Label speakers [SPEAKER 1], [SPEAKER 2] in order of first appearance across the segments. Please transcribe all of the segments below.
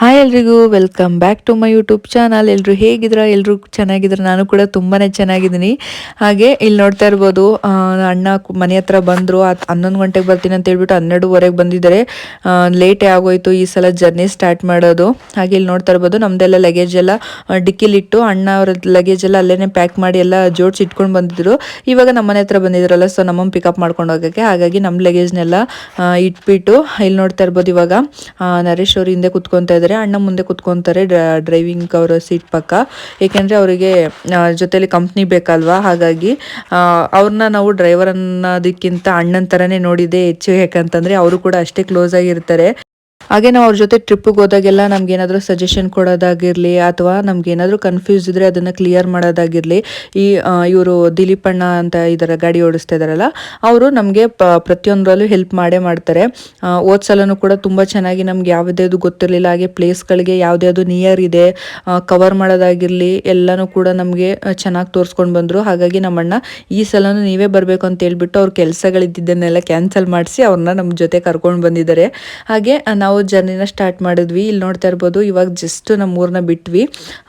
[SPEAKER 1] Hi ಎಲ್ರಿಗೂ welcome back to my YouTube channel. ಎಲ್ಲರೂ ಹೇಗಿದ್ರ? ಎಲ್ಲರೂ ಚೆನ್ನಾಗಿದ್ರೆ ನಾನು ಕೂಡ ತುಂಬಾ ಚೆನ್ನಾಗಿದ್ದೀನಿ. ಹಾಗೆ ಇಲ್ಲಿ ನೋಡ್ತಾ ಇರ್ಬೋದು, ಅಣ್ಣ ಮನೆ ಹತ್ರ ಬಂದರು. 11 ಗಂಟೆಗೆ ಬರ್ತೀನಿ ಅಂತ ಹೇಳ್ಬಿಟ್ಟು 12:30ಗೆ ಬಂದಿದ್ದಾರೆ. ಲೇಟೇ ಆಗೋಯ್ತು ಈ ಸಲ ಜರ್ನಿ ಸ್ಟಾರ್ಟ್ ಮಾಡೋದು. ಹಾಗೆ ಇಲ್ಲಿ ನೋಡ್ತಾ ಇರ್ಬೋದು, ನಮ್ದೆಲ್ಲ ಲಗೇಜ್ ಎಲ್ಲ ಡಿಕ್ಕಿಲಿಟ್ಟು ಅಣ್ಣ ಅವ್ರ ಲಗೇಜ್ ಎಲ್ಲ ಅಲ್ಲೇ ಪ್ಯಾಕ್ ಮಾಡಿ ಎಲ್ಲ ಜೋಡಿಸಿ ಇಟ್ಕೊಂಡು ಬಂದಿದ್ರು. ಇವಾಗ ನಮ್ಮ ಮನೆ ಹತ್ರ ಬಂದಿದ್ರಲ್ಲ, ಸೊ ನಮ್ಮಮ್ಮ ಪಿಕಪ್ ಮಾಡ್ಕೊಂಡು ಹೋಗೋಕ್ಕೆ. ಹಾಗಾಗಿ ನಮ್ಮ ಲಗೇಜ್ನೆಲ್ಲ ಇಟ್ಬಿಟ್ಟು ಇಲ್ಲಿ ನೋಡ್ತಾ ಇರ್ಬೋದು, ಇವಾಗ ನರೇಶ್ ಅವರು ಹಿಂದೆ ಕುತ್ಕೊತಾ ಇದ್ದಾರೆ, ಅಣ್ಣ ಮುಂದೆ ಕುತ್ಕೊಂತಾರೆ ಡ್ರೈವಿಂಗ್ ಅವರ ಸೀಟ್ ಪಕ್ಕ. ಏಕೆಂದರೆ ಅವರಿಗೆ ಜೊತೆಲಿ ಕಂಪ್ನಿ ಬೇಕಲ್ವಾ, ಹಾಗಾಗಿ ಅವ್ರನ್ನ ನಾವು ಡ್ರೈವರ್ ಅನ್ನೋದಕ್ಕಿಂತ ಅಣ್ಣನ ಥರನೇ ನೋಡಿದ್ದೆ ಹೆಚ್ಚು. ಯಾಕಂತಂದರೆ ಅವರು ಕೂಡ ಅಷ್ಟೇ ಕ್ಲೋಸ್ ಆಗಿರ್ತಾರೆ. ಹಾಗೆ ನಾವು ಅವ್ರ ಜೊತೆ ಟ್ರಿಪ್ಪಿಗೆ ಹೋದಾಗೆಲ್ಲ ನಮ್ಗೇನಾದರೂ ಸಜೆಷನ್ ಕೊಡೋದಾಗಿರಲಿ, ಅಥವಾ ನಮ್ಗೇನಾದರೂ ಕನ್ಫ್ಯೂಸ್ ಇದ್ದರೆ ಅದನ್ನು ಕ್ಲಿಯರ್ ಮಾಡೋದಾಗಿರಲಿ, ಇವರು ದಿಲೀಪ್ ಅಣ್ಣ ಅಂತ ಇದರ ಗಾಡಿ ಓಡಿಸ್ತಾ ಇದ್ದಾರಲ್ಲ, ಅವರು ನಮಗೆ ಪ್ರತಿಯೊಂದರಲ್ಲೂ ಹೆಲ್ಪ್ ಮಾಡೇ ಮಾಡ್ತಾರೆ. ಸಲನೂ ಕೂಡ ತುಂಬ ಚೆನ್ನಾಗಿ ನಮ್ಗೆ ಯಾವುದ್ಯಾವುದು ಗೊತ್ತಿರಲಿಲ್ಲ, ಹಾಗೆ ಪ್ಲೇಸ್ಗಳಿಗೆ ಯಾವುದ್ಯಾವುದು ನಿಯರ್ ಇದೆ ಕವರ್ ಮಾಡೋದಾಗಿರಲಿ ಎಲ್ಲನೂ ಕೂಡ ನಮಗೆ ಚೆನ್ನಾಗಿ ತೋರಿಸ್ಕೊಂಡು ಬಂದರು. ಹಾಗಾಗಿ ನಮ್ಮಣ್ಣ ಈ ಸಲನೂ ನೀವೇ ಬರಬೇಕು ಅಂತ ಹೇಳ್ಬಿಟ್ಟು ಅವ್ರ ಕೆಲಸಗಳಿದ್ದನ್ನೆಲ್ಲ ಕ್ಯಾನ್ಸಲ್ ಮಾಡಿಸಿ ಅವ್ರನ್ನ ನಮ್ಮ ಜೊತೆ ಕರ್ಕೊಂಡು ಬಂದಿದ್ದಾರೆ. ಹಾಗೆ ನಾವು ಜರ್ನಿನ ಸ್ಟಾರ್ಟ್ ಮಾಡಿದ್ವಿ. ಇಲ್ಲಿ ನೋಡ್ತಾ ಇರ್ಬೋದು, ಇವಾಗ ಜಸ್ಟ್ ನಮ್ಮ ಊರನ್ನ ಬಿಟ್ವಿ.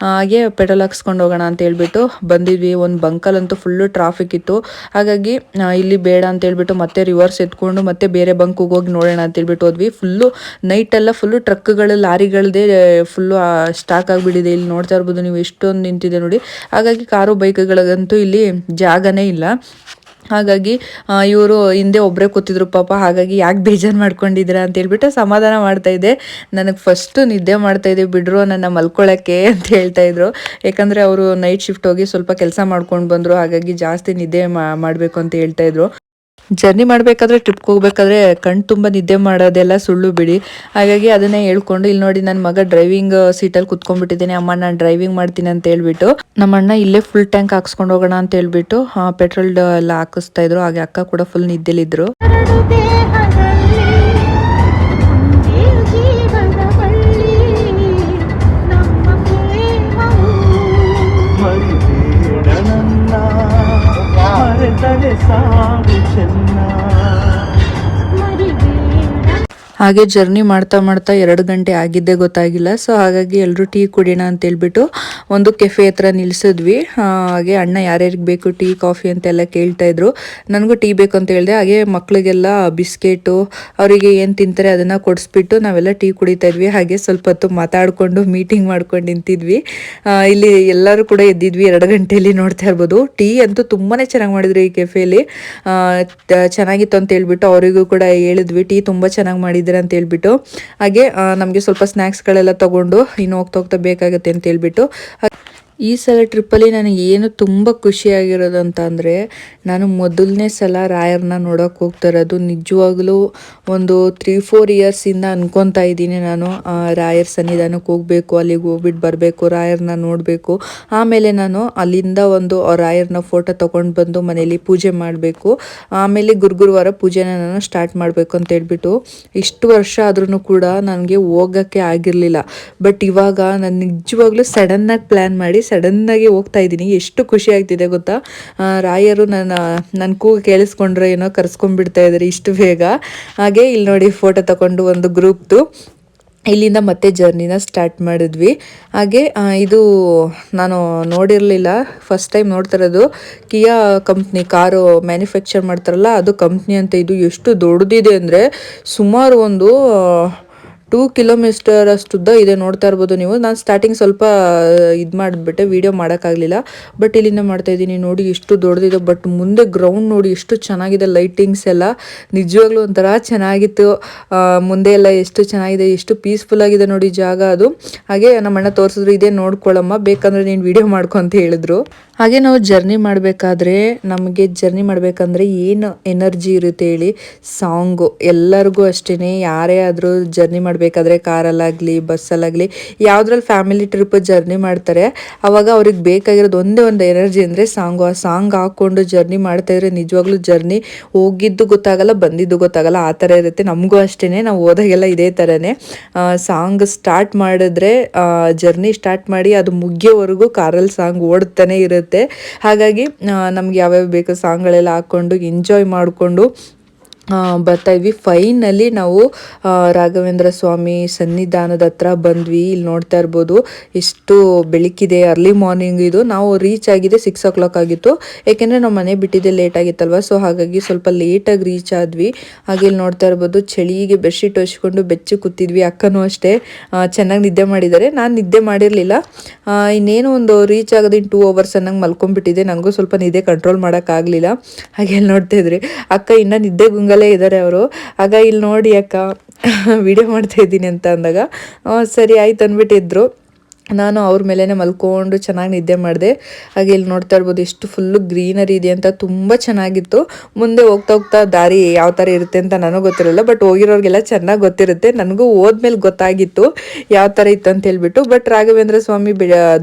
[SPEAKER 1] ಹಾಗೆ ಪೆಟ್ರೋಲ್ ಹಾಕ್ಸ್ಕೊಂಡು ಹೋಗೋಣ ಅಂತ ಹೇಳ್ಬಿಟ್ಟು ಬಂದಿದ್ವಿ. ಒಂದು ಬಂಕಲ್ಲಂತೂ ಫುಲ್ಲು ಟ್ರಾಫಿಕ್ ಇತ್ತು. ಹಾಗಾಗಿ ಇಲ್ಲಿ ಬೇಡ ಅಂತ ಹೇಳ್ಬಿಟ್ಟು ಮತ್ತೆ ರಿವರ್ಸ್ ಎತ್ಕೊಂಡು ಮತ್ತೆ ಬೇರೆ ಬಂಕಿಗೆ ಹೋಗಿ ನೋಡೋಣ ಅಂತ ಹೇಳ್ಬಿಟ್ಟು ಹೋದ್ವಿ. ಫುಲ್ಲು ನೈಟೆಲ್ಲ ಫುಲ್ಲು ಟ್ರಕ್ಗಳು ಲಾರಿಗಳದೇ ಫುಲ್ಲು ಸ್ಟಾಕ್ ಆಗಿಬಿಟ್ಟಿದೆ. ಇಲ್ಲಿ ನೋಡ್ತಾ ಇರ್ಬೋದು ನೀವು, ಎಷ್ಟೊಂದು ನಿಂತಿದೆ ನೋಡಿ. ಹಾಗಾಗಿ ಕಾರು ಬೈಕ್ಗಳಿಗಂತೂ ಇಲ್ಲಿ ಜಾಗನೇ ಇಲ್ಲ. ಹಾಗಾಗಿ ಇವರು ಹಿಂದೆ ಒಬ್ಬರೇ ಕೂತಿದ್ರು ಪಾಪ. ಹಾಗಾಗಿ ಯಾಕೆ ಬೇಜಾರು ಮಾಡ್ಕೊಂಡಿದ್ದೀರಾ ಅಂತ ಹೇಳ್ಬಿಟ್ಟು ಸಮಾಧಾನ ಮಾಡ್ತಾಯಿದ್ದೆ. ನನಗೆ ಫಸ್ಟು ನಿದ್ದೆ ಮಾಡ್ತಾಯಿದ್ದೆ, ಬಿಡ್ರು ನನ್ನ ಮಲ್ಕೊಳ್ಳೋಕ್ಕೆ ಅಂತ ಹೇಳ್ತಾಯಿದ್ರು. ಯಾಕಂದರೆ ಅವರು ನೈಟ್ ಶಿಫ್ಟ್ ಹೋಗಿ ಸ್ವಲ್ಪ ಕೆಲಸ ಮಾಡ್ಕೊಂಡು ಬಂದರು. ಹಾಗಾಗಿ ಜಾಸ್ತಿ ನಿದ್ದೆ ಮಾಡಬೇಕು ಅಂತ ಹೇಳ್ತಾಯಿದ್ರು. ಜರ್ನಿ ಮಾಡಬೇಕಾದ್ರೆ, ಟ್ರಿಪ್ಗೆ ಹೋಗ್ಬೇಕಾದ್ರೆ ಕಣ್ಣು ತುಂಬ ನಿದ್ದೆ ಮಾಡೋದೆಲ್ಲ ಸುಳ್ಳು ಬಿಡಿ. ಹಾಗಾಗಿ ಅದನ್ನೇ ಹೇಳ್ಕೊಂಡು, ಇಲ್ಲಿ ನೋಡಿ ನನ್ನ ಮಗ ಡ್ರೈವಿಂಗ್ ಸೀಟಲ್ಲಿ ಕುತ್ಕೊಂಡ್ಬಿಟ್ಟಿದ್ದೇನೆ. ಅಮ್ಮ ನಾನು ಡ್ರೈವಿಂಗ್ ಮಾಡ್ತೀನಿ ಅಂತ ಹೇಳ್ಬಿಟ್ಟು ನಮ್ಮ ಅಣ್ಣ ಇಲ್ಲೇ ಫುಲ್ ಟ್ಯಾಂಕ್ ಹಾಕ್ಸ್ಕೊಂಡು ಹೋಗೋಣ ಅಂತ ಹೇಳ್ಬಿಟ್ಟು ಪೆಟ್ರೋಲ್ ಎಲ್ಲ ಹಾಕಿಸ್ತಾ ಇದ್ರು. ಹಾಗೆ ಅಕ್ಕ ಕೂಡ ಫುಲ್ ನಿದ್ದೆಲಿದ್ರು. ಹಾಗೆ ಜರ್ನಿ ಮಾಡ್ತಾ ಮಾಡ್ತಾ 2 ಗಂಟೆ ಆಗಿದ್ದೇ ಗೊತ್ತಾಗಿಲ್ಲ. ಸೊ ಹಾಗಾಗಿ ಎಲ್ಲರೂ ಟೀ ಕುಡಿಯೋಣ ಅಂತ ಹೇಳ್ಬಿಟ್ಟು ಒಂದು ಕೆಫೆ ಹತ್ರ ನಿಲ್ಸಿದ್ವಿ. ಹಾಗೆ ಅಣ್ಣ ಯಾರ್ಯಾರಿಗೆ ಬೇಕು ಟೀ ಕಾಫಿ ಅಂತೆಲ್ಲ ಕೇಳ್ತಾ ಇದ್ರು. ನನಗೂ ಟೀ ಬೇಕು ಅಂತ ಹೇಳಿದೆ. ಹಾಗೆ ಮಕ್ಕಳಿಗೆಲ್ಲ ಬಿಸ್ಕೆಟು, ಅವರಿಗೆ ಏನು ತಿಂತಾರೆ ಅದನ್ನು ಕೊಡಿಸ್ಬಿಟ್ಟು ನಾವೆಲ್ಲ ಟೀ ಕುಡಿತಾ ಇದ್ವಿ. ಹಾಗೆ ಸ್ವಲ್ಪ ಹೊತ್ತು ಮಾತಾಡಿಕೊಂಡು ಮೀಟಿಂಗ್ ಮಾಡ್ಕೊಂಡು ನಿಂತಿದ್ವಿ. ಇಲ್ಲಿ ಎಲ್ಲರೂ ಕೂಡ ಎದ್ದಿದ್ವಿ 2 ಗಂಟೆಯಲ್ಲಿ. ನೋಡ್ತಾ ಇರ್ಬೋದು, ಟೀ ಅಂತೂ ತುಂಬಾ ಚೆನ್ನಾಗಿ ಮಾಡಿದ್ರು ಈ ಕೆಫೆಯಲ್ಲಿ. ಚೆನ್ನಾಗಿತ್ತು ಅಂತ ಹೇಳ್ಬಿಟ್ಟು ಅವರಿಗೂ ಕೂಡ ಹೇಳಿದ್ವಿ, ಟೀ ತುಂಬ ಚೆನ್ನಾಗಿ ಮಾಡಿದ್ರು ಅಂತ ಹೇಳ್ಬಿಟ್ಟು. ಹಾಗೆ ನಮಗೆ ಸ್ವಲ್ಪ ಸ್ನ್ಯಾಕ್ಸ್ಗಳೆಲ್ಲ ತಗೊಂಡು ಇನ್ನು ಹೋಗ್ತಾ ಬೇಕಾಗುತ್ತೆ ಅಂತ ಹೇಳ್ಬಿಟ್ಟು. ಈ ಸಲ ಟ್ರಿಪ್ಪಲ್ಲಿ ನನಗೆ ಏನು ತುಂಬ ಖುಷಿಯಾಗಿರೋದು ಅಂತ ಅಂದರೆ, ನಾನು ಮೊದಲನೇ ಸಲ ರಾಯರ್ನ ನೋಡೋಕೆ ಹೋಗ್ತಾ ಇರೋದು. ನಿಜವಾಗ್ಲೂ ಒಂದು 3-4 ಇಯರ್ಸಿಂದ ಅನ್ಕೊತಾ ಇದ್ದೀನಿ ನಾನು, ರಾಯರ್ ಸನ್ನಿಧಾನಕ್ಕೆ ಹೋಗಬೇಕು, ಅಲ್ಲಿಗೆ ಹೋಗ್ಬಿಟ್ಟು ಬರಬೇಕು, ರಾಯರ್ನ ನೋಡಬೇಕು. ಆಮೇಲೆ ನಾನು ಅಲ್ಲಿಂದ ಒಂದು ರಾಯರ್ನ ಫೋಟೋ ತೊಗೊಂಡು ಬಂದು ಮನೇಲಿ ಪೂಜೆ ಮಾಡಬೇಕು. ಆಮೇಲೆ ಗುರುವಾರ ಪೂಜೆನ ನಾನು ಸ್ಟಾರ್ಟ್ ಮಾಡಬೇಕು ಅಂತ ಹೇಳ್ಬಿಟ್ಟು. ಇಷ್ಟು ವರ್ಷ ಆದ್ರೂ ಕೂಡ ನನಗೆ ಹೋಗೋಕ್ಕೆ ಆಗಿರಲಿಲ್ಲ. ಬಟ್ ಇವಾಗ ನಾನು ನಿಜವಾಗ್ಲೂ ಸಡನ್ನಾಗಿ ಪ್ಲ್ಯಾನ್ ಮಾಡಿ ಸಡನ್ನಾಗಿ ಹೋಗ್ತಾ ಇದ್ದೀನಿ. ಎಷ್ಟು ಖುಷಿ ಆಗ್ತಿದೆ ಗೊತ್ತಾ. ರಾಯರು ನನ್ನ ಕೂಗು ಕೇಳಿಸ್ಕೊಂಡ್ರೆ ಏನೋ ಕರ್ಸ್ಕೊಂಡ್ಬಿಡ್ತಾ ಇದ್ದಾರೆ ಇಷ್ಟು ಬೇಗ. ಹಾಗೆ ಇಲ್ಲಿ ನೋಡಿ, ಫೋಟೋ ತಗೊಂಡು ಒಂದು ಗ್ರೂಪ್ದು ಇಲ್ಲಿಂದ ಮತ್ತೆ ಜರ್ನಿನ ಸ್ಟಾರ್ಟ್ ಮಾಡಿದ್ವಿ. ಹಾಗೆ ಇದು ನಾನು ನೋಡಿರಲಿಲ್ಲ, ಫಸ್ಟ್ ಟೈಮ್ ನೋಡ್ತಾ ಇರೋದು. ಕಿಯಾ ಕಂಪ್ನಿ ಕಾರು ಮ್ಯಾನುಫ್ಯಾಕ್ಚರ್ ಮಾಡ್ತಾರಲ್ಲ, ಅದು ಕಂಪ್ನಿ ಅಂತ. ಇದು ಎಷ್ಟು ದೊಡ್ಡದಿದೆ ಅಂದರೆ ಸುಮಾರು ಒಂದು 2 ಕಿಲೋಮೀಟರ್ ಅಷ್ಟುದ್ದ ಇದೆ. ನೋಡ್ತಾ ಇರ್ಬೋದು ನೀವು. ನಾನು ಸ್ಟಾರ್ಟಿಂಗ್ ಸ್ವಲ್ಪ ಇದು ಮಾಡಿಬಿಟ್ಟೆ, ವಿಡಿಯೋ ಮಾಡೋಕ್ಕಾಗಲಿಲ್ಲ. ಬಟ್ ಇಲ್ಲಿಂದ ಮಾಡ್ತಾ ಇದ್ದೀನಿ ನೋಡಿ, ಎಷ್ಟು ದೊಡ್ಡದಿದೆ. ಬಟ್ ಮುಂದೆ ಗ್ರೌಂಡ್ ನೋಡಿ ಎಷ್ಟು ಚೆನ್ನಾಗಿದೆ, ಲೈಟಿಂಗ್ಸ್ ಎಲ್ಲ ನಿಜವಾಗ್ಲೂ ಒಂಥರ ಚೆನ್ನಾಗಿತ್ತು. ಮುಂದೆ ಎಲ್ಲ ಎಷ್ಟು ಚೆನ್ನಾಗಿದೆ, ಎಷ್ಟು ಪೀಸ್ಫುಲ್ ಆಗಿದೆ ನೋಡಿ ಜಾಗ ಅದು. ಹಾಗೆ ನಮ್ಮ ಅಣ್ಣ ತೋರಿಸಿದ್ರು, ಇದೇ ನೋಡ್ಕೊಳ್ಳಮ್ಮ, ಬೇಕಂದ್ರೆ ನೀನು ವಿಡಿಯೋ ಮಾಡ್ಕೊ ಅಂತ ಹೇಳಿದ್ರು. ಹಾಗೆ ನಾವು ಜರ್ನಿ ಮಾಡಬೇಕಂದ್ರೆ ಏನು ಎನರ್ಜಿ ಇರುತ್ತೆ ಹೇಳಿ. ಸಾಂಗು ಎಲ್ಲರಿಗೂ ಅಷ್ಟೇ, ಯಾರೇ ಆದರೂ ಜರ್ನಿ ಮಾಡಬೇಕಾದ್ರೆ ಕಾರಲ್ಲಾಗಲಿ ಬಸ್ಸಲ್ಲಾಗಲಿ ಯಾವುದ್ರಲ್ಲಿ ಫ್ಯಾಮಿಲಿ ಟ್ರಿಪ್ ಜರ್ನಿ ಮಾಡ್ತಾರೆ, ಅವಾಗ ಅವ್ರಿಗೆ ಬೇಕಾಗಿರೋದು ಒಂದೇ ಒಂದು ಎನರ್ಜಿ ಅಂದರೆ ಸಾಂಗು. ಆ ಸಾಂಗ್ ಹಾಕ್ಕೊಂಡು ಜರ್ನಿ ಮಾಡ್ತಾಯಿದ್ರೆ ನಿಜವಾಗ್ಲೂ ಜರ್ನಿ ಹೋಗಿದ್ದು ಗೊತ್ತಾಗಲ್ಲ, ಬಂದಿದ್ದು ಗೊತ್ತಾಗಲ್ಲ, ಆ ಥರ ಇರುತ್ತೆ. ನಮಗೂ ಅಷ್ಟೇ, ನಾವು ಹೋದಾಗೆಲ್ಲ ಇದೇ ಥರನೇ. ಸಾಂಗ್ ಸ್ಟಾರ್ಟ್ ಮಾಡಿದ್ರೆ ಜರ್ನಿ ಸ್ಟಾರ್ಟ್ ಮಾಡಿ ಅದು ಮುಗಿಯೋವರೆಗೂ ಕಾರಲ್ಲಿ ಸಾಂಗ್ ಓಡ್ತಾನೆ ಇರುತ್ತೆ. ಹಾಗಾಗಿ ನಮ್ಗೆ ಯಾವ್ಯಾವ ಬೇಕು ಸಾಂಗ್ಗಳೆಲ್ಲ ಹಾಕ್ಕೊಂಡು ಎಂಜಾಯ್ ಮಾಡಿಕೊಂಡು ಬರ್ತಾ ಇದ್ವಿ. ಫೈನಲಿ ನಾವು ರಾಘವೇಂದ್ರ ಸ್ವಾಮಿ ಸನ್ನಿಧಾನದ ಹತ್ರ ಬಂದ್ವಿ. ಇಲ್ಲಿ ನೋಡ್ತಾ ಇರ್ಬೋದು ಎಷ್ಟು ಬೆಳಕಿದೆ, ಅರ್ಲಿ ಮಾರ್ನಿಂಗ್ ಇದು. ನಾವು ರೀಚ್ ಆಗಿದೆ 6 o'clock ಆಗಿತ್ತು, ಯಾಕೆಂದರೆ ನಾವು ಮನೆ ಬಿಟ್ಟಿದ್ದೆ ಲೇಟ್ ಆಗಿತ್ತಲ್ವ, ಸೊ ಹಾಗಾಗಿ ಸ್ವಲ್ಪ ಲೇಟಾಗಿ ರೀಚ್ ಆದ್ವಿ. ಹಾಗೆ ಇಲ್ಲಿ ನೋಡ್ತಾ ಇರ್ಬೋದು ಚಳಿಗೆ ಬೆಡ್ಶೀಟ್ ಹೊಚ್ಕೊಂಡು ಬೆಚ್ಚಿ ಕೂತಿದ್ವಿ. ಅಕ್ಕನೂ ಅಷ್ಟೇ ಚೆನ್ನಾಗಿ ನಿದ್ದೆ ಮಾಡಿದ್ದಾರೆ, ನಾನು ನಿದ್ದೆ ಮಾಡಿರಲಿಲ್ಲ. ಇನ್ನೇನು ಒಂದು ರೀಚ್ ಆಗೋದು ಇನ್ನು 2 hours ಅನ್ನಂಗೆ ಮಲ್ಕೊಂಡ್ಬಿಟ್ಟಿದೆ. ನನಗೂ ಸ್ವಲ್ಪ ನಿದ್ದೆ ಕಂಟ್ರೋಲ್ ಮಾಡೋಕ್ಕಾಗಲಿಲ್ಲ. ಹಾಗೆ ಇಲ್ಲಿ ನೋಡ್ತಾ ಇದ್ರಿ ಅಕ್ಕ ಇನ್ನೂ ನಿದ್ದೆ ಗುಂಗಲೇ ಇದ್ದಾರೆ ಅವರು. ಆಗ ಇಲ್ಲಿ ನೋಡಿ ಅಕ್ಕ ವಿಡಿಯೋ ಮಾಡ್ತಾ ಇದ್ದೀನಿ ಅಂತ ಅಂದಾಗ ಸರಿ ಆಯ್ತು ಅಂದ್ಬಿಟ್ಟಿದ್ರು. ನಾನು ಅವ್ರ ಮೇಲೇ ಮಲ್ಕೊಂಡು ಚೆನ್ನಾಗಿ ನಿದ್ದೆ ಮಾಡಿದೆ. ಹಾಗೆ ಇಲ್ಲಿ ನೋಡ್ತಾ ಇರ್ಬೋದು ಎಷ್ಟು ಫುಲ್ಲು ಗ್ರೀನರಿ ಇದೆ ಅಂತ, ತುಂಬ ಚೆನ್ನಾಗಿತ್ತು. ಮುಂದೆ ಹೋಗ್ತಾ ಹೋಗ್ತಾ ದಾರಿ ಯಾವ ಥರ ಇರುತ್ತೆ ಅಂತ ನನಗೂ ಗೊತ್ತಿರಲಿಲ್ಲ, ಬಟ್ ಹೋಗಿರೋರಿಗೆಲ್ಲ ಚೆನ್ನಾಗಿ ಗೊತ್ತಿರುತ್ತೆ. ನನಗೂ ಹೋದ್ಮೇಲೆ ಗೊತ್ತಾಗಿತ್ತು ಯಾವ ಥರ ಇತ್ತು ಅಂತ ಹೇಳ್ಬಿಟ್ಟು. ಬಟ್ ರಾಘವೇಂದ್ರ ಸ್ವಾಮಿ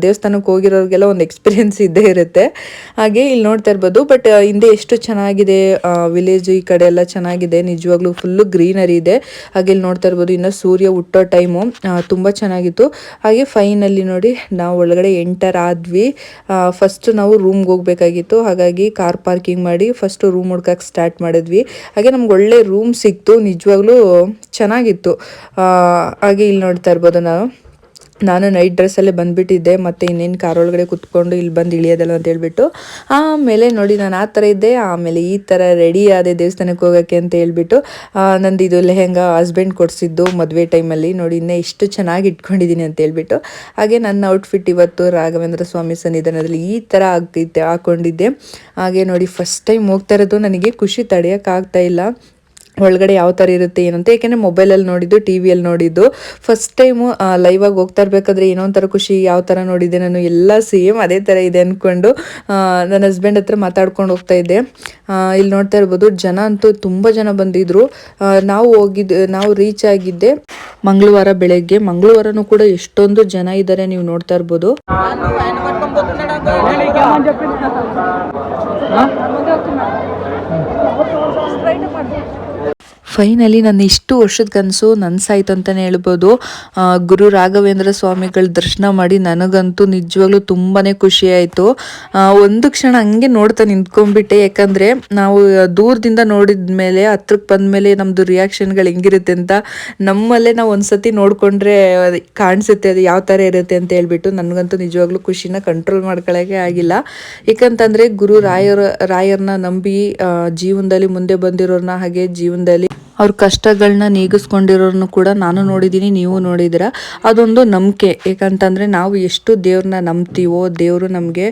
[SPEAKER 1] ದೇವಸ್ಥಾನಕ್ಕೆ ಹೋಗಿರೋರಿಗೆಲ್ಲ ಒಂದು ಎಕ್ಸ್ಪೀರಿಯೆನ್ಸ್ ಇದ್ದೇ ಇರುತ್ತೆ. ಹಾಗೆ ಇಲ್ಲಿ ನೋಡ್ತಾ ಇರ್ಬೋದು. ಬಟ್ ಹಿಂದೆ ಎಷ್ಟು ಚೆನ್ನಾಗಿದೆ ವಿಲೇಜ್, ಈ ಕಡೆ ಎಲ್ಲ ಚೆನ್ನಾಗಿದೆ ನಿಜವಾಗ್ಲೂ, ಫುಲ್ಲು ಗ್ರೀನರಿ ಇದೆ. ಹಾಗೆ ಇಲ್ಲಿ ನೋಡ್ತಾ ಇರ್ಬೋದು ಇನ್ನು ಸೂರ್ಯ ಹುಟ್ಟೋ ಟೈಮು, ತುಂಬ ಚೆನ್ನಾಗಿತ್ತು. ಹಾಗೆ ಫೈನಲಿ ನೋಡಿ ನಾವು ಒಳಗಡೆ ಎಂಟರ್ ಆದ್ವಿ. ಫಸ್ಟ್ ನಾವು ರೂಮ್ಗೆ ಹೋಗ್ಬೇಕಾಗಿತ್ತು, ಹಾಗಾಗಿ ಕಾರ್ ಪಾರ್ಕಿಂಗ್ ಮಾಡಿ ಫಸ್ಟ್ ರೂಮ್ ಹುಡ್ಕಕ್ಕೆ ಸ್ಟಾರ್ಟ್ ಮಾಡಿದ್ವಿ. ಹಾಗೆ ನಮ್ಗೆ ಒಳ್ಳೆ ರೂಮ್ ಸಿಕ್ತು, ನಿಜವಾಗ್ಲೂ ಚೆನ್ನಾಗಿತ್ತು. ಹಾಗೆ ಇಲ್ಲಿ ನೋಡ್ತಾ ಇರ್ಬೋದು ನಾನು ನೈಟ್ ಡ್ರೆಸ್ಸಲ್ಲೇ ಬಂದುಬಿಟ್ಟಿದ್ದೆ, ಮತ್ತು ಇನ್ನೇನು ಕಾರ್ ಒಳಗಡೆ ಕುತ್ಕೊಂಡು ಇಲ್ಲಿ ಬಂದು ಇಳಿಯೋದಲ್ಲ ಅಂತ ಹೇಳ್ಬಿಟ್ಟು. ಆಮೇಲೆ ನೋಡಿ ನಾನು ಆ ಥರ ಇದ್ದೆ, ಆಮೇಲೆ ಈ ಥರ ರೆಡಿ ಆದೆ ದೇವಸ್ಥಾನಕ್ಕೆ ಹೋಗೋಕ್ಕೆ ಅಂತ ಹೇಳ್ಬಿಟ್ಟು. ನಂದು ಇದು ಲೆಹೆಂಗಾ ಹಸ್ಬೆಂಡ್ ಕೊಡಿಸಿದ್ದು ಮದುವೆ ಟೈಮಲ್ಲಿ, ನೋಡಿ ಇನ್ನೇ ಇಷ್ಟು ಚೆನ್ನಾಗಿ ಇಟ್ಕೊಂಡಿದ್ದೀನಿ ಅಂತ ಹೇಳ್ಬಿಟ್ಟು. ಹಾಗೆ ನನ್ನ ಔಟ್ಫಿಟ್ ಇವತ್ತು ರಾಘವೇಂದ್ರ ಸ್ವಾಮಿ ಸನ್ನಿಧಾನದಲ್ಲಿ ಈ ಥರ ಹಾಕ್ಕೊಂಡಿದ್ದೆ. ಹಾಗೆ ನೋಡಿ ಫಸ್ಟ್ ಟೈಮ್ ಹೋಗ್ತಾ ಇರೋದು, ನನಗೆ ಖುಷಿ ತಡೆಯೋಕ್ಕಾಗ್ತಾ ಇಲ್ಲ ಒಳಗಡೆ ಯಾವ ಥರ ಇರುತ್ತೆ ಏನಂತ. ಏಕೆಂದರೆ ಮೊಬೈಲಲ್ಲಿ ನೋಡಿದ್ದು, ಟಿ ವಿಯಲ್ಲಿ ನೋಡಿದ್ದು, ಫಸ್ಟ್ ಟೈಮು ಲೈವಾಗಿ ಹೋಗ್ತಾ ಇರಬೇಕಾದ್ರೆ ಏನೋ ಒಂಥರ ಖುಷಿ. ಯಾವ ಥರ ನೋಡಿದ್ದೆ ನಾನು ಎಲ್ಲ ಸೇಮ್ ಅದೇ ಥರ ಇದೆ ಅಂದ್ಕೊಂಡು ನನ್ನ ಹಸ್ಬೆಂಡ್ ಹತ್ರ ಮಾತಾಡ್ಕೊಂಡು ಹೋಗ್ತಾ ಇದ್ದೆ. ಇಲ್ಲಿ ನೋಡ್ತಾ ಇರ್ಬೋದು ಜನ ಅಂತೂ ತುಂಬ ಜನ ಬಂದಿದ್ದರು. ನಾವು ರೀಚ್ ಆಗಿದ್ದೆ ಮಂಗಳವಾರ ಬೆಳಗ್ಗೆ. ಮಂಗಳವಾರನೂ ಕೂಡ ಎಷ್ಟೊಂದು ಜನ ಇದ್ದಾರೆ, ನೀವು ನೋಡ್ತಾ ಇರ್ಬೋದು. ಫೈನಲಿ ನನ್ನ ಇಷ್ಟು ವರ್ಷದ ಕನಸು ನನಸಾಯ್ತು ಅಂತಲೇ ಹೇಳ್ಬೋದು. ಗುರು ರಾಘವೇಂದ್ರ ಸ್ವಾಮಿಗಳ ದರ್ಶನ ಮಾಡಿ ನನಗಂತೂ ನಿಜವಾಗ್ಲೂ ತುಂಬಾ ಖುಷಿ ಆಯಿತು. ಒಂದು ಕ್ಷಣ ಹಂಗೆ ನೋಡ್ತಾ ನಿಂತ್ಕೊಂಡ್ಬಿಟ್ಟೆ, ಯಾಕಂದರೆ ನಾವು ದೂರದಿಂದ ನೋಡಿದ ಮೇಲೆ ಹತ್ರಕ್ಕೆ ಬಂದಮೇಲೆ ನಮ್ಮದು ರಿಯಾಕ್ಷನ್ಗಳು ಹೆಂಗಿರುತ್ತೆ ಅಂತ ನಮ್ಮಲ್ಲೇ ನಾವು ಒಂದು ಸತಿ ನೋಡಿಕೊಂಡ್ರೆ ಕಾಣಿಸುತ್ತೆ ಅದು ಯಾವ ಥರ ಇರುತ್ತೆ ಅಂತ ಹೇಳ್ಬಿಟ್ಟು. ನನಗಂತೂ ನಿಜವಾಗ್ಲೂ ಖುಷಿನ ಕಂಟ್ರೋಲ್ ಮಾಡ್ಕೊಳ್ಳೋಕ್ಕೆ ಆಗಿಲ್ಲ. ಯಾಕಂತಂದರೆ ಗುರು ರಾಯರನ್ನ ನಂಬಿ ಜೀವನದಲ್ಲಿ ಮುಂದೆ ಬಂದಿರೋರನ್ನ, ಹಾಗೆ ಜೀವನದಲ್ಲಿ ಅವ್ರ ಕಷ್ಟಗಳನ್ನ ನೀಗಿಸ್ಕೊಂಡಿರೋರನ್ನು ಕೂಡ ನಾನು ನೋಡಿದ್ದೀನಿ, ನೀವು ನೋಡಿದ್ದೀರ. ಅದೊಂದು ನಂಬಿಕೆ. ಯಾಕಂತಂದರೆ ನಾವು ಎಷ್ಟು ದೇವ್ರನ್ನ ನಂಬ್ತೀವೋ, ದೇವರು ನಮಗೆ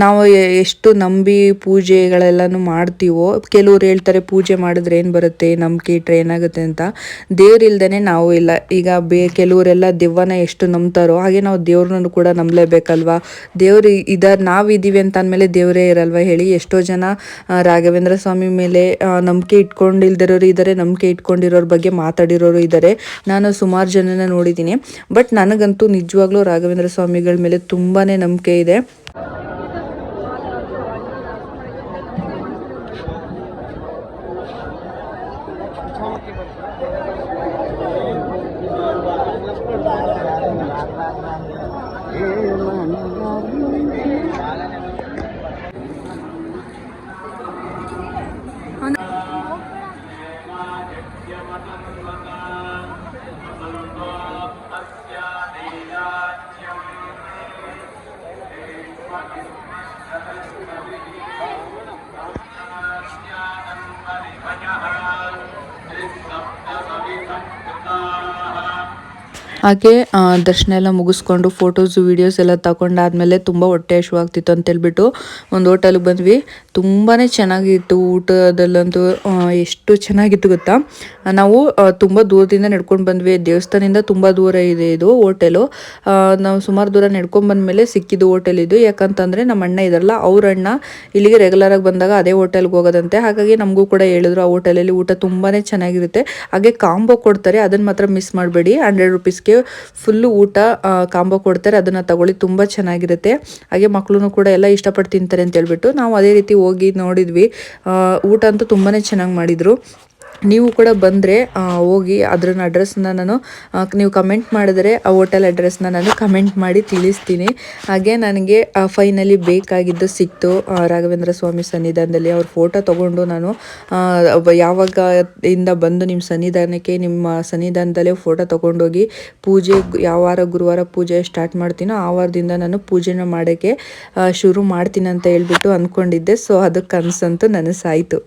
[SPEAKER 1] ನಾವು ಎಷ್ಟು ನಂಬಿ ಪೂಜೆಗಳೆಲ್ಲನೂ ಮಾಡ್ತೀವೋ. ಕೆಲವ್ರು ಹೇಳ್ತಾರೆ ಪೂಜೆ ಮಾಡಿದ್ರೆ ಏನು ಬರುತ್ತೆ, ನಂಬಿಕೆ ಇಟ್ಟರೆ ಏನಾಗುತ್ತೆ ಅಂತ. ದೇವ್ರಿಲ್ದೇ ನಾವು ಇಲ್ಲ. ಈಗ ಕೆಲವರೆಲ್ಲ ದೆವ್ವನ ಎಷ್ಟು ನಂಬ್ತಾರೋ, ಹಾಗೆ ನಾವು ದೇವ್ರನ್ನೂ ಕೂಡ ನಂಬಲೇಬೇಕಲ್ವಾ. ದೇವ್ರು ನಾವಿದ್ದೀವಿ ಅಂತ ಅಂದಮೇಲೆ ದೇವರೇ ಇರಲ್ವ ಹೇಳಿ. ಎಷ್ಟೋ ಜನ ರಾಘವೇಂದ್ರ ಸ್ವಾಮಿ ಮೇಲೆ ನಂಬಿಕೆ ಇಟ್ಕೊಂಡಿಲ್ದಿರೋರು ಇದ್ದಾರೆ, ನಂಬಿಕೆ ಇಟ್ಕೊಂಡಿರೋರ ಬಗ್ಗೆ ಮಾತಾಡಿರೋರು ಇದ್ದಾರೆ. ನಾನು ಸುಮಾರು ಜನನ ನೋಡಿದ್ದೀನಿ. ಬಟ್ ನನಗಂತೂ ನಿಜವಾಗ್ಲೂ ರಾಘವೇಂದ್ರ ಸ್ವಾಮಿಗಳ ಮೇಲೆ ತುಂಬಾ ನಂಬಿಕೆ ಇದೆ. ಹಾಗೆ ದರ್ಶನ ಎಲ್ಲ ಮುಗಿಸ್ಕೊಂಡು ಫೋಟೋಸು ವೀಡಿಯೋಸ್ ಎಲ್ಲ ತಗೊಂಡಾದ್ಮೇಲೆ ತುಂಬ ಹೊಟ್ಟೆ ಹಸಿವಾಗ್ತಿತ್ತು ಅಂತೇಳ್ಬಿಟ್ಟು ಒಂದು ಹೋಟೆಲ್ಗೆ ಬಂದ್ವಿ. ತುಂಬಾ ಚೆನ್ನಾಗಿತ್ತು. ಊಟದಲ್ಲಂತೂ ಎಷ್ಟು ಚೆನ್ನಾಗಿತ್ತು ಗೊತ್ತಾ. ನಾವು ತುಂಬ ದೂರದಿಂದ ನಡ್ಕೊಂಡು ಬಂದ್ವಿ. ದೇವಸ್ಥಾನದಿಂದ ತುಂಬ ದೂರ ಇದೆ ಇದು ಹೋಟೆಲು. ನಾವು ಸುಮಾರು ದೂರ ನಡ್ಕೊಂಡು ಬಂದಮೇಲೆ ಸಿಕ್ಕಿದ್ದು ಹೋಟೆಲ್ ಇದು. ಯಾಕಂತಂದರೆ ನಮ್ಮ ಅಣ್ಣ ಇದಾರಲ್ಲ, ಅವ್ರ ಅಣ್ಣ ಇಲ್ಲಿಗೆ ರೆಗ್ಯುಲರಾಗಿ ಬಂದಾಗ ಅದೇ ಹೋಟೆಲ್ಗೆ ಹೋಗೋದಂತೆ. ಹಾಗಾಗಿ ನಮಗೂ ಕೂಡ ಹೇಳಿದ್ರು ಆ ಹೋಟೆಲಲ್ಲಿ ಊಟ ತುಂಬಾ ಚೆನ್ನಾಗಿರುತ್ತೆ. ಹಾಗೆ ಕಾಂಬೋ ಕೊಡ್ತಾರೆ, ಅದನ್ನು ಮಾತ್ರ ಮಿಸ್ ಮಾಡಬೇಡಿ. 100 rupeesಗೆ ಫುಲ್ಲು ಊಟ ಕಾಂಬೋ ಕೊಡ್ತಾರೆ, ಅದನ್ನು ತಗೊಳ್ಳಿ, ತುಂಬ ಚೆನ್ನಾಗಿರುತ್ತೆ. ಹಾಗೆ ಮಕ್ಕಳು ಕೂಡ ಎಲ್ಲ ಇಷ್ಟಪಟ್ಟು ತಿಂತಾರೆ ಅಂತ ಹೇಳ್ಬಿಟ್ಟು ನಾವು ಅದೇ ರೀತಿ ಹೋಗಿ ನೋಡಿದ್ವಿ. ಊಟ ಅಂತೂ ತುಂಬಾ ಚೆನ್ನಾಗಿ ಮಾಡಿದರು. ನೀವು ಕೂಡ ಬಂದರೆ ಹೋಗಿ ಅದ್ರ ಅಡ್ರೆಸ್ನ ನಾನು ನೀವು ಕಮೆಂಟ್ ಮಾಡಿದ್ರೆ ಆ ಹೋಟೆಲ್ ಅಡ್ರೆಸ್ನ ನಾನು ಕಮೆಂಟ್ ಮಾಡಿ ತಿಳಿಸ್ತೀನಿ. ಹಾಗೆ ನನಗೆ ಫೈನಲಿ ಬೇಕಾಗಿದ್ದು ಸಿಕ್ತು. ರಾಘವೇಂದ್ರ ಸ್ವಾಮಿ ಸನ್ನಿಧಾನದಲ್ಲಿ ಅವ್ರ ಫೋಟೋ ತೊಗೊಂಡು ನಾನು ಯಾವಾಗ ಇಂದ ಬಂದು ನಿಮ್ಮ ಸನ್ನಿಧಾನದಲ್ಲೇ ಫೋಟೋ ತೊಗೊಂಡೋಗಿ ಪೂಜೆ ಯಾವ ವಾರ ಗುರುವಾರ ಪೂಜೆ ಸ್ಟಾರ್ಟ್ ಮಾಡ್ತೀನೋ ಆ ವಾರದಿಂದ ನಾನು ಪೂಜೆನ ಮಾಡೋಕ್ಕೆ ಶುರು ಮಾಡ್ತೀನಿ ಅಂತ ಹೇಳ್ಬಿಟ್ಟು ಅಂದ್ಕೊಂಡಿದ್ದೆ. ಸೊ ಅದು ಕನಸಂತೂ ನನಸಾಯಿತು.